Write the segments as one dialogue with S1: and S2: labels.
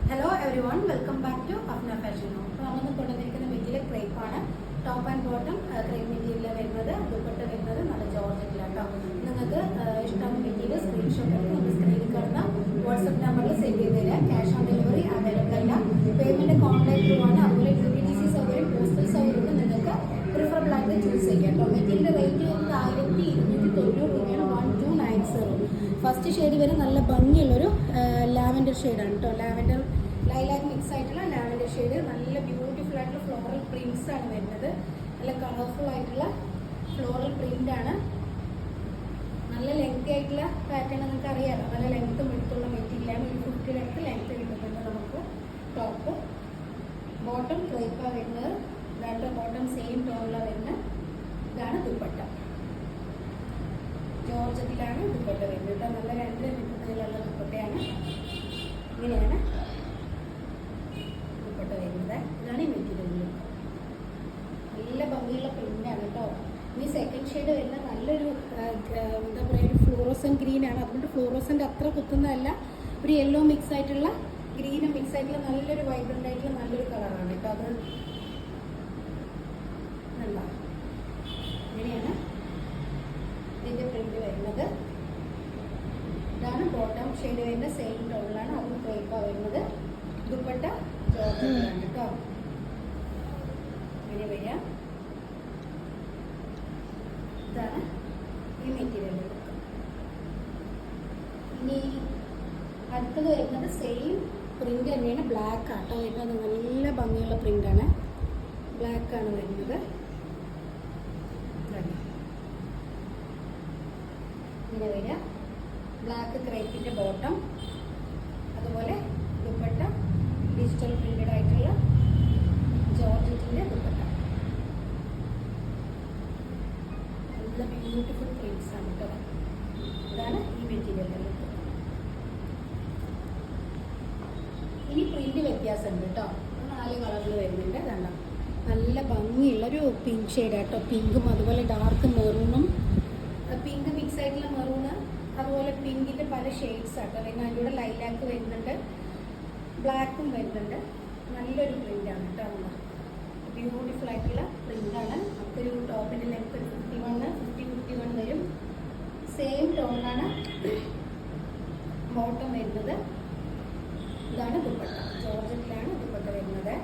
S1: Hello everyone, welcome back to Afna Fashion Home. നമ്മൾ കൊണ്ടുവന്നിരിക്കുന്ന material crepe ആണ്. Top and bottom crepe material വരുന്നത്, ദുപ്പട്ട വരുന്നത് നല്ല ജോർജറ്റിലാണ് കേട്ടോ. നിങ്ങൾക്ക് ഇഷ്ടം മെറ്റീരിയൽ സ്ക്രീൻഷോട്ട് എടുത്ത് നമ്മൾ സ്ക്രീനിൽ കാണുന്ന വാട്സ്ആപ്പ് നമ്പറിൽ സെൻഡ് ചെയ്ത് തരാം. ക്യാഷ് ഓൺ ഡെലിവറി അവൈലബിൾ അല്ല. പേയ്മെന്റ് കോൺടാക്ട് ത്രൂ ആണ്. അതുപോലെ DTDC സൗകര്യം, പോസ്റ്റൽ സൗകര്യം നിങ്ങൾക്ക് പ്രിഫറബിൾ ആയിട്ട് ചൂസ് ചെയ്യാം കേട്ടോ. മെറ്റീരിയൽ റേറ്റ് വരുന്നത് 1290 രൂപയാണ്. 1290. ഫസ്റ്റ് ഷെയ്ഡ് വരെ നല്ല ഭംഗിയുള്ളൊരു ലാവൻഡർ ഷെയ്ഡാണ് കേട്ടോ. ലാവൻഡർ ലൈലാക്ക് മിക്സ് ആയിട്ടുള്ള ലാവൻഡർ ഷെയ്ഡ്, നല്ല ബ്യൂട്ടിഫുൾ ആയിട്ടുള്ള ഫ്ലോറൽ പ്രിന്റ്സ് ആണ് വരുന്നത്. നല്ല കളർഫുൾ ആയിട്ടുള്ള ഫ്ലോറൽ പ്രിന്റ് ആണ്. നല്ല ലെങ്തി ആയിട്ടുള്ള പാറ്റേൺ നിങ്ങൾക്ക് അറിയാമല്ലോ. നല്ല ലെങ്ത്തും എടുത്തുള്ള മെറ്റീരിയലാണ്. ഒരു 50 ലെങ്ത് കിട്ടുന്നുണ്ട് നമുക്ക്. ടോപ്പ് ബോട്ടം ക്രേപ്പാണ് വരുന്നത്. രണ്ട് ബോട്ടം സെയിം ടോണിലാണ് വരുന്നത്. ഇതാണ് ദുപ്പട്ട. ജോർജറ്റിലാണ് ദുപ്പട്ട വരുന്നത്. നല്ല രണ്ട് മീറ്ററിലുള്ള ദുപ്പട്ടയാണ്. ഇങ്ങനെയാണ് ദുപ്പട്ട വരുന്നത്. ഇതാണ് ഈ മെറ്റീരിയൽ. നല്ല ഭംഗിയുള്ള പ്രിന്റാണ് കേട്ടോ. ഇനി സെക്കൻഡ് ഷെയ്ഡ് വരുന്ന നല്ലൊരു എന്താ പറയുക, ഒരു ഫ്ലോറസെന്റ് ഗ്രീൻ ആണ്. അതുകൊണ്ട് ഫ്ലോറസെന്റ് അത്ര കുത്തുന്നതല്ല, ഒരു യെല്ലോ മിക്സ് ആയിട്ടുള്ള ഗ്രീനും മിക്സ് ആയിട്ടുള്ള നല്ലൊരു വൈബ്രന്റ് ആയിട്ടുള്ള നല്ലൊരു കളറാണ് കേട്ടോ. അത് നല്ല ഇങ്ങനെയാണ് ഇതിന്റെ പ്രിന്റ് വരുന്നത്. ഇതാണ് ബോട്ടം ഷെയ്ഡ് വരുന്ന സെയിം ടോണിലാണ്. അതും ക്രേപ്പാ വരുന്നത്. ദുപ്പട്ട ജോർജറ്റിലാണ് കേട്ടോ. ഇങ്ങനെ വരിക. ഇതാണ് ഈ മെറ്റീരിയൽ. ഇനി അടുത്തത് വരുന്നത് സെയിം പ്രിന്റ് തന്നെയാണ്. ബ്ലാക്ക് ആട്ടോ വരുന്നത്. നല്ല ഭംഗിയുള്ള പ്രിന്റാണ്. ബ്ലാക്ക് ആണ് വരുന്നത്. ഇങ്ങനെ വരിക. ബ്ലാക്ക് ക്രേപ്പിന്റെ ബോട്ടം, അതുപോലെ ദുപ്പട്ട ഡിജിറ്റൽ പ്രിന്റഡ് ആയിട്ടുള്ള ജോർജറ്റിന്റെ ദുപ്പട്ട. നല്ല ബ്യൂട്ടിഫുൾ പ്രിന്റ്സ് ആണ് കേട്ടോ. ഇതാണ് ഈ മെറ്റീരിയൽ. ഇനി പ്രിന്റ് വ്യത്യാസമുണ്ട് കേട്ടോ. 4 കളറിൽ വരുന്നുണ്ട്. രണ്ടാം നല്ല ഭംഗിയുള്ളൊരു പിങ്ക് ഷെയ്ഡ് കേട്ടോ. പിങ്കും അതുപോലെ ഡാർക്ക് മെറൂണും, പിങ്ക് മിക്സ് ആയിട്ടുള്ള മെറൂണ്, അതുപോലെ പിങ്കിന്റെ പല ഷെയ്ഡ്സ് ആട്ടോ വരുന്നത്. അതിൻ്റെ കൂടെ ലൈലാക്ക് വരുന്നുണ്ട്, ബ്ലാക്കും വരുന്നുണ്ട്. നല്ലൊരു പ്രിന്റാണ് കേട്ടോ. ബ്യൂട്ടിഫുൾ ആയിട്ടുള്ള പ്രിന്റാണ്. നമുക്കൊരു ടോപ്പിന്റെ ലെങ്ത് ഒരു 51 വരും. സെയിം ടോണാണ് ബോട്ടം വരുന്നത്. ഇതാണ് ദുപ്പട്ട. ജോർജറ്റിലാണ് ദുപ്പട്ട വരുന്നത്.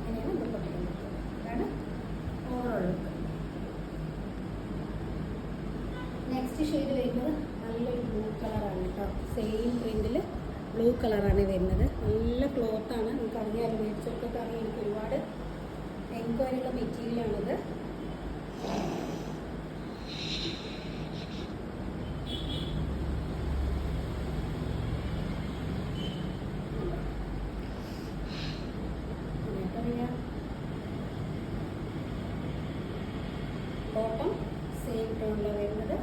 S1: അങ്ങനെയാണ് ദുപ്പട്ട. ഇതാണ് ഓവറോൾ ലുക്ക്. നെക്സ്റ്റ് ഷെയ്ഡ് വരുന്നത് നല്ലൊരു ബ്ലൂ കളറാണ് കേട്ടോ. സെയിം പ്രിന്റിൽ ബ്ലൂ കളറാണ് വരുന്നത്. നല്ല ക്ലോത്താണ്. നമുക്ക് അറിയാമല്ലോ, മേടിച്ചവർക്കൊക്കെ അറിയാം. എനിക്ക് ഒരുപാട് എൻക്വയറിയുള്ള മെറ്റീരിയലാണിത്. ബോട്ടം സെയിം ടോണിലാണ് വരുന്നത്.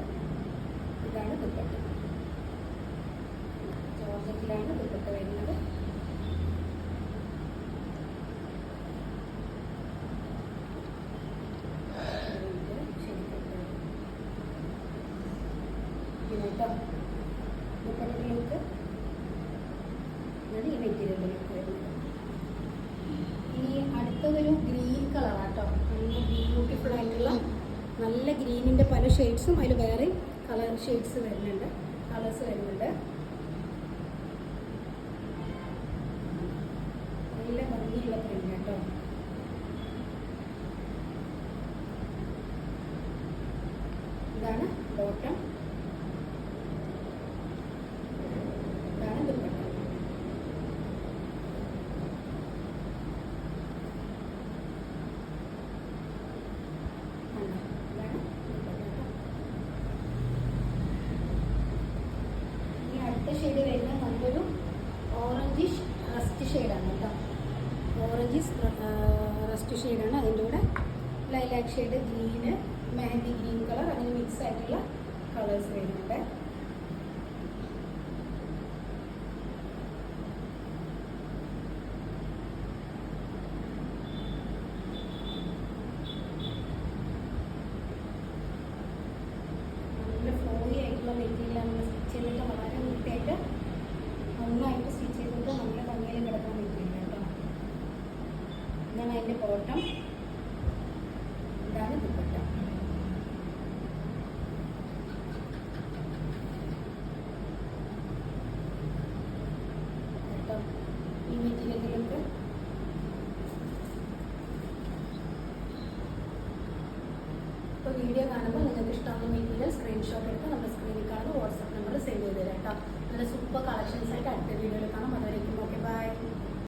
S1: ഇതാണ് ദുപ്പട്ട. ജോർജറ്റിലാണ് ദുപ്പട്ട വരുന്നത്. കേട്ടോ ദുപ്പട്ടയുടെ ലുക്ക്. ഇതാണ് ഈ മെറ്റീരിയലിന്റെ ലുക്ക് വരുന്നത്. ഇനി അടുത്തതൊരു ഗ്രീൻ കളറാട്ടോ. നല്ല ബ്യൂട്ടിഫുൾ ആയിട്ടുള്ള നല്ല ഗ്രീനിൻ്റെ പല ഷെയ്ഡ്സും, അതിൽ വേറെ കളർ ഷെയ്ഡ്സ് വരുന്നുണ്ട്, കളേഴ്സ് വരുന്നുണ്ട്. നല്ല ഭംഗിയുള്ള പ്രിന്റ് കേട്ടോ. ഇതാണ് ബോട്ടം. ഇതാണ് ദുപ്പട്ട. ഷെയ്ഡ് വരുന്നത് നല്ലൊരു ഓറഞ്ചിഷ് റസ്റ്റ് ഷെയ്ഡാണ് കേട്ടോ. ഓറഞ്ചിഷ് റസ്റ്റ് ഷെയ്ഡാണ്. അതിൻ്റെ കൂടെ lilac shade, green, mehndi green colour, അങ്ങനെ മിക്സ് ആയിട്ടുള്ള കളേഴ്സ് വരുന്നുണ്ട്. അതിൻ്റെ ബോട്ടം, ഇതാണ് ദുപ്പട്ട. ഈ മെറ്റീരിയലുകൾക്ക് ഇപ്പോൾ വീഡിയോ കാണുമ്പോൾ നിങ്ങൾക്ക് ഇഷ്ടമുള്ള മെറ്റീരിയൽ സ്ക്രീൻഷോട്ട് എടുത്ത് നമ്മുടെ സ്ക്രീനിൽ കാണുമ്പോൾ വാട്സാപ്പ് നമ്പർ സെൻഡ് ചെയ്ത് തരാം കേട്ടോ. നല്ല സൂപ്പർ കളക്ഷൻസ് ആയിട്ട് അടുത്ത വീഡിയോയിൽ കാണാം. അതുവരേക്കും ഓക്കെ ബൈ.